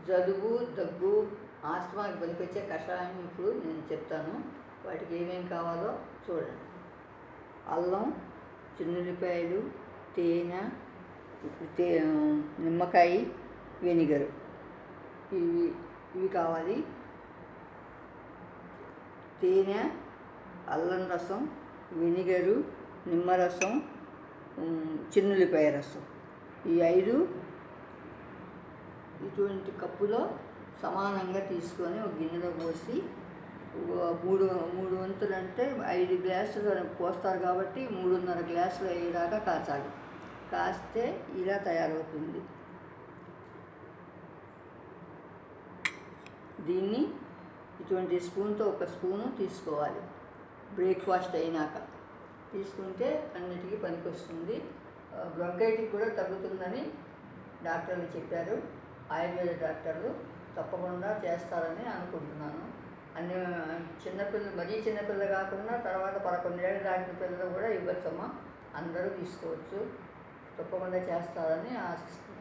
జలుబు, దగ్గు, ఆస్తమాకి పనికొచ్చే కషాయం ఇప్పుడు నేను చెప్తాను. వాటికి ఏమేమి కావాలో చూడండి. అల్లం, చిన్నుల్లిపాయలు, తేనె, నిమ్మకాయ, వెనిగరు ఇవి కావాలి. తేనె, అల్లం రసం, వెనిగరు, నిమ్మరసం, చిన్నుల్లిపాయ రసం, ఈ 5 ఇటువంటి కప్పులో సమానంగా తీసుకొని ఒక గిన్నెలో పోసి మూడు వంతులు అంటే 5 గ్లాసులు పోస్తారు కాబట్టి 3.5 గ్లాసులు అయ్యేదాకా కాచాలి. కాస్తే ఇలా తయారవుతుంది. దీన్ని ఇటువంటి స్పూన్తో ఒక స్పూను తీసుకోవాలి. బ్రేక్ఫాస్ట్ అయినాక తీసుకుంటే అన్నిటికీ పనికొస్తుంది. బ్ronchitis కూడా తగ్గుతుందని డాక్టర్లు చెప్పారు. ఆయుర్వేద డాక్టర్లు తప్పకుండా చేస్తారని అనుకుంటున్నాను. అన్ని చిన్నపిల్లలు, మరీ చిన్నపిల్లలు కాకుండా తర్వాత 11 ఏళ్ళు దాటిన పిల్లలు కూడా ఇవ్వచ్చమ్మా. అందరూ తీసుకోవచ్చు. తప్పకుండా చేస్తారని ఆశిస్తున్నాను.